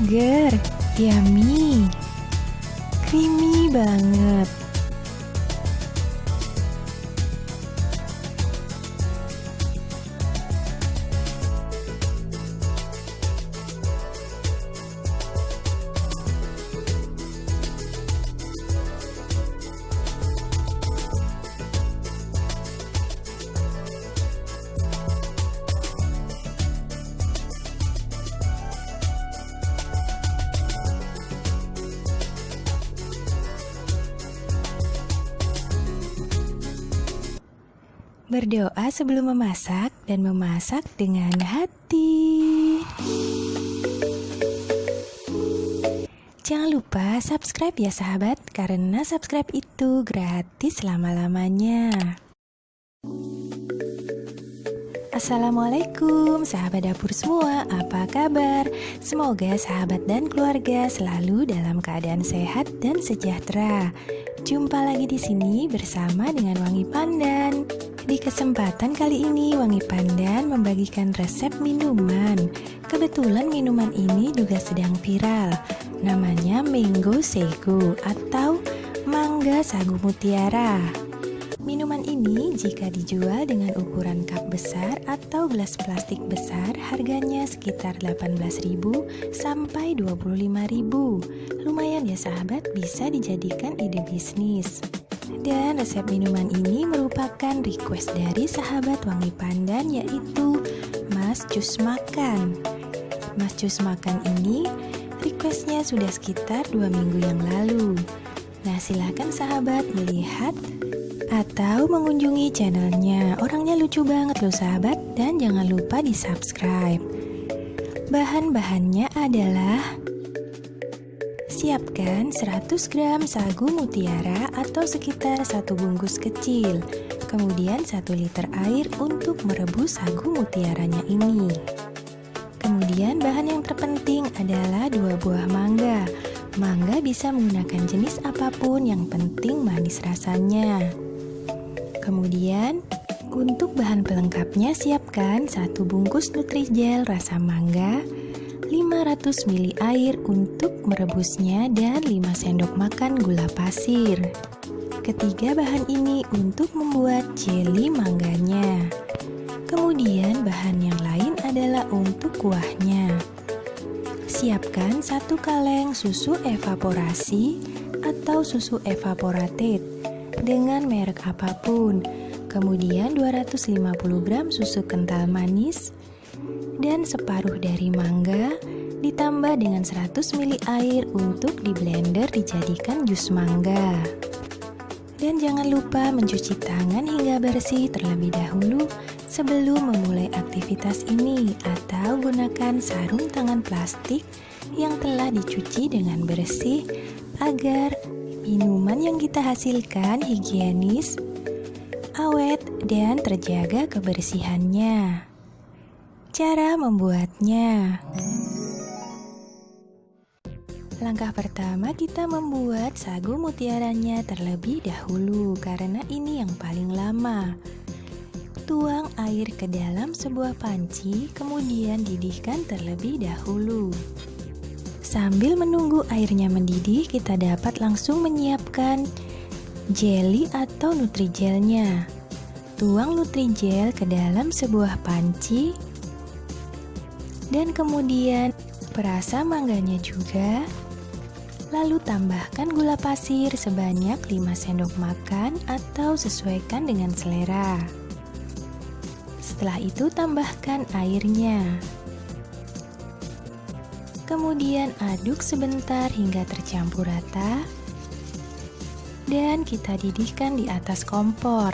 seger, yummy, creamy banget. Berdoa sebelum memasak dan memasak dengan hati. Jangan lupa subscribe ya sahabat, karena subscribe itu gratis selama-lamanya. Assalamualaikum sahabat dapur semua, apa kabar? Semoga sahabat dan keluarga selalu dalam keadaan sehat dan sejahtera. Jumpa lagi di sini bersama dengan Wangi Pandan. Di kesempatan kali ini Wangi Pandan membagikan resep minuman. Kebetulan minuman ini juga sedang viral. Namanya Mango Sagu atau Mangga Sagu Mutiara. Minuman ini jika dijual dengan ukuran cup besar atau gelas plastik besar, harganya sekitar 18.000 sampai 25.000. Lumayan ya sahabat, bisa dijadikan ide bisnis. Dan resep minuman ini merupakan request dari sahabat Wangi Pandan, yaitu Mas Cus Makan. Mas Cus Makan ini requestnya sudah sekitar 2 minggu yang lalu. Nah, silahkan sahabat melihat atau mengunjungi channelnya. Orangnya lucu banget loh sahabat, dan jangan lupa di subscribe. Bahan-bahannya adalah: siapkan 100 gram sagu mutiara atau sekitar 1 bungkus kecil. Kemudian 1 liter air untuk merebus sagu mutiaranya ini. Kemudian bahan yang terpenting adalah 2 buah mangga. Mangga bisa menggunakan jenis apapun, yang penting manis rasanya. Kemudian untuk bahan pelengkapnya, siapkan 1 bungkus Nutrijel rasa mangga, 500 ml air untuk merebusnya, dan 5 sendok makan gula pasir. Ketiga bahan ini untuk membuat jelly mangganya. Kemudian bahan yang lain adalah untuk kuahnya. Siapkan 1 kaleng susu evaporasi atau susu evaporated dengan merek apapun. Kemudian 250 gram susu kental manis dan separuh dari mangga, ditambah dengan 100 ml air untuk di blender dijadikan jus mangga. Dan jangan lupa mencuci tangan hingga bersih terlebih dahulu sebelum memulai aktivitas ini, atau gunakan sarung tangan plastik yang telah dicuci dengan bersih agar minuman yang kita hasilkan higienis, awet, dan terjaga kebersihannya. Cara membuatnya: langkah pertama, kita membuat sagu mutiaranya terlebih dahulu karena ini yang paling lama. Tuang air ke dalam sebuah panci, kemudian didihkan terlebih dahulu. Sambil menunggu airnya mendidih, kita dapat langsung menyiapkan jelly atau Nutrijelnya. Tuang Nutrijel ke dalam sebuah panci, dan kemudian perasa mangganya juga. Lalu tambahkan gula pasir sebanyak 5 sendok makan atau sesuaikan dengan selera. Setelah itu tambahkan airnya. Kemudian aduk sebentar hingga tercampur rata, dan kita didihkan di atas kompor.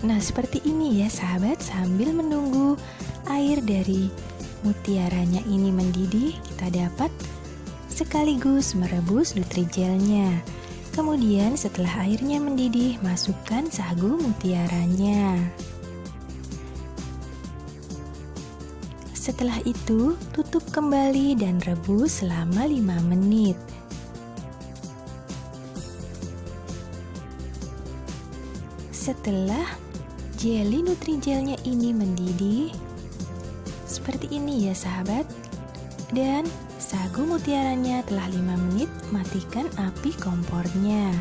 Nah, seperti ini ya sahabat. Sambil menunggu air dari mutiaranya ini mendidih, kita dapat sekaligus merebus Nutrijelnya. Kemudian setelah airnya mendidih, masukkan sagu mutiaranya. Setelah itu, tutup kembali dan rebus selama 5 menit. Setelah jelly Nutrijelnya ini mendidih, seperti ini ya sahabat. Dan sagu mutiaranya telah 5 menit, matikan api kompornya.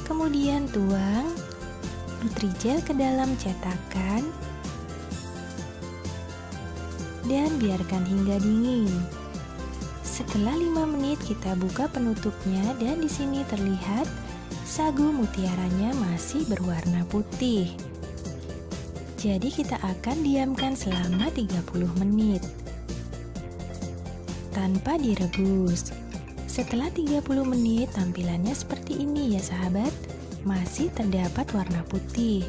Kemudian tuang Nutrijel ke dalam cetakan dan biarkan hingga dingin. Setelah 5 menit kita buka penutupnya dan di sini terlihat sagu mutiaranya masih berwarna putih. Jadi kita akan diamkan selama 30 menit tanpa direbus. Setelah 30 menit tampilannya seperti ini ya sahabat, masih terdapat warna putih.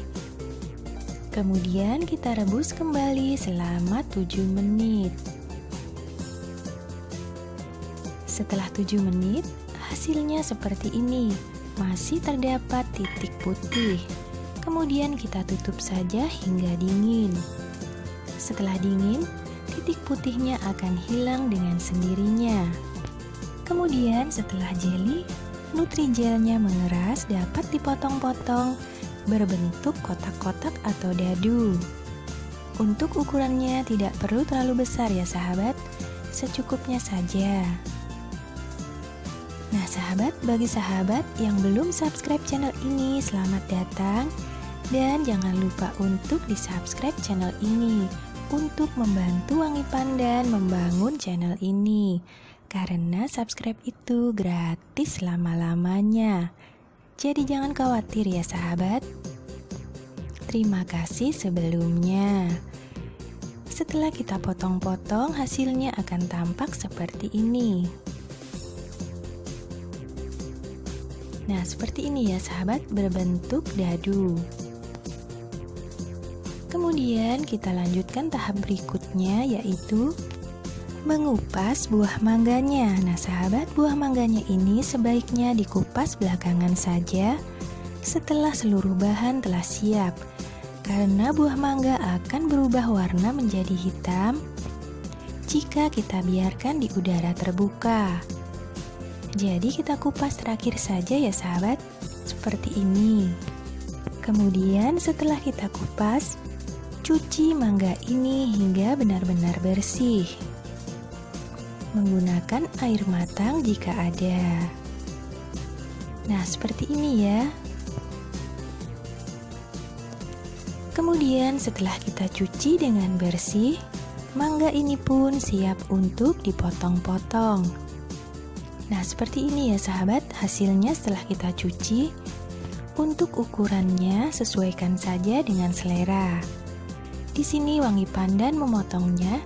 Kemudian kita rebus kembali selama 7 menit. Setelah 7 menit, hasilnya seperti ini, masih terdapat titik putih. Kemudian kita tutup saja hingga dingin. Setelah dingin, titik putihnya akan hilang dengan sendirinya. Kemudian setelah jeli, Nutrijelnya mengeras dapat dipotong-potong berbentuk kotak-kotak atau dadu. Untuk ukurannya tidak perlu terlalu besar ya sahabat, secukupnya saja. Nah sahabat, bagi sahabat yang belum subscribe channel ini, selamat datang. Dan jangan lupa untuk di-subscribe channel ini untuk membantu Wangi Pandan membangun channel ini. Karena subscribe itu gratis selama-lamanya. Jadi jangan khawatir ya sahabat. Terima kasih sebelumnya. Setelah kita potong-potong, hasilnya akan tampak seperti ini. Nah, seperti ini ya sahabat, berbentuk dadu. Kemudian kita lanjutkan tahap berikutnya, yaitu mengupas buah mangganya. Nah sahabat, buah mangganya ini sebaiknya dikupas belakangan saja setelah seluruh bahan telah siap, karena buah mangga akan berubah warna menjadi hitam jika kita biarkan di udara terbuka. Jadi kita kupas terakhir saja ya sahabat, seperti ini. Kemudian setelah kita kupas, cuci mangga ini hingga benar-benar bersih menggunakan air matang jika ada. Nah, seperti ini ya. Kemudian setelah kita cuci dengan bersih, mangga ini pun siap untuk dipotong-potong. Nah, seperti ini ya sahabat, hasilnya setelah kita cuci. Untuk ukurannya sesuaikan saja dengan selera. Di sini Wangi Pandan memotongnya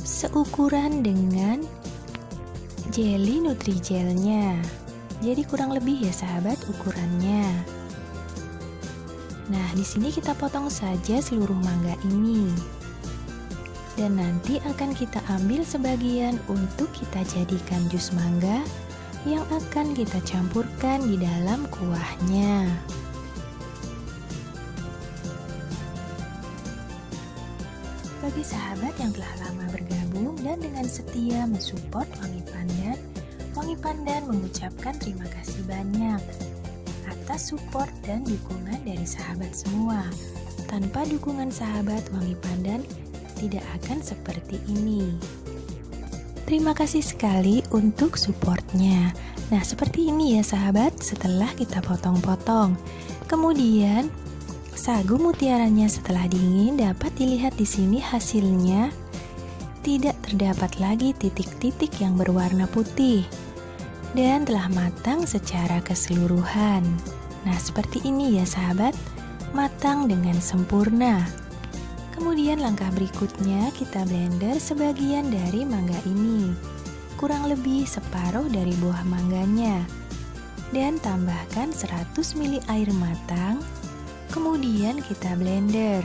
seukuran dengan jeli Nutrijelnya. Jadi kurang lebih ya sahabat ukurannya. Nah, di sini kita potong saja seluruh mangga ini. Dan nanti akan kita ambil sebagian untuk kita jadikan jus mangga yang akan kita campurkan di dalam kuahnya. Bagi sahabat yang telah lama bergabung dan dengan setia mensupport Wangi Pandan mengucapkan terima kasih banyak atas support dan dukungan dari sahabat semua. Tanpa dukungan sahabat, Wangi Pandan tidak akan seperti ini. Terima kasih sekali untuk supportnya. Nah, seperti ini ya sahabat, setelah kita potong-potong. Kemudian sagu mutiaranya setelah dingin dapat dilihat di sini hasilnya tidak terdapat lagi titik-titik yang berwarna putih dan telah matang secara keseluruhan. Nah, seperti ini ya sahabat, matang dengan sempurna. Kemudian langkah berikutnya kita blender sebagian dari mangga ini, kurang lebih separuh dari buah mangganya, dan tambahkan 100 ml air matang. Kemudian kita blender.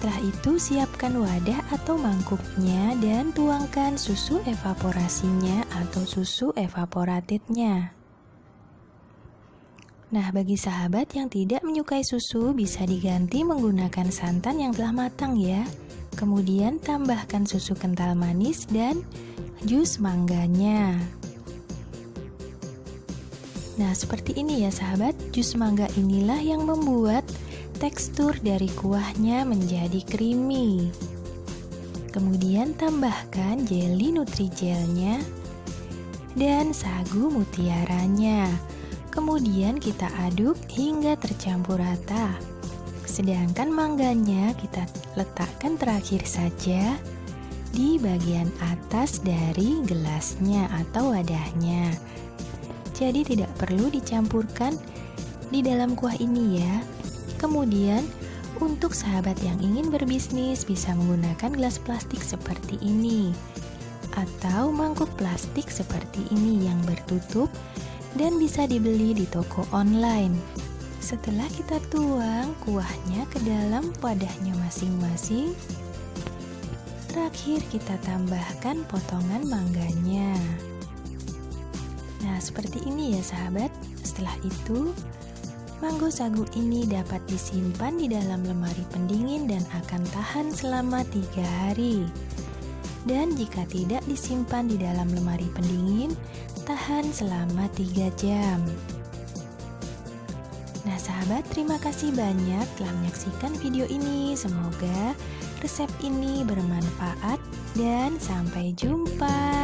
Setelah itu siapkan wadah atau mangkuknya dan tuangkan susu evaporasinya atau susu evaporatednya. Nah, bagi sahabat yang tidak menyukai susu bisa diganti menggunakan santan yang telah matang ya. Kemudian tambahkan susu kental manis dan jus mangganya. Nah, seperti ini ya sahabat, jus mangga inilah yang membuat tekstur dari kuahnya menjadi creamy. Kemudian tambahkan jelly Nutrigelnya dan sagu mutiaranya. Kemudian kita aduk hingga tercampur rata. Sedangkan mangganya kita letakkan terakhir saja di bagian atas dari gelasnya atau wadahnya. Jadi tidak perlu dicampurkan di dalam kuah ini ya. Kemudian untuk sahabat yang ingin berbisnis bisa menggunakan gelas plastik seperti ini atau mangkuk plastik seperti ini yang bertutup dan bisa dibeli di toko online. Setelah kita tuang kuahnya ke dalam wadahnya masing-masing, terakhir kita tambahkan potongan mangganya. Nah, seperti ini ya sahabat. Setelah itu, manggo sagu ini dapat disimpan di dalam lemari pendingin dan akan tahan selama 3 hari. Dan jika tidak disimpan di dalam lemari pendingin, tahan selama 3 jam. Nah sahabat, terima kasih banyak telah menyaksikan video ini. Semoga resep ini bermanfaat dan sampai jumpa.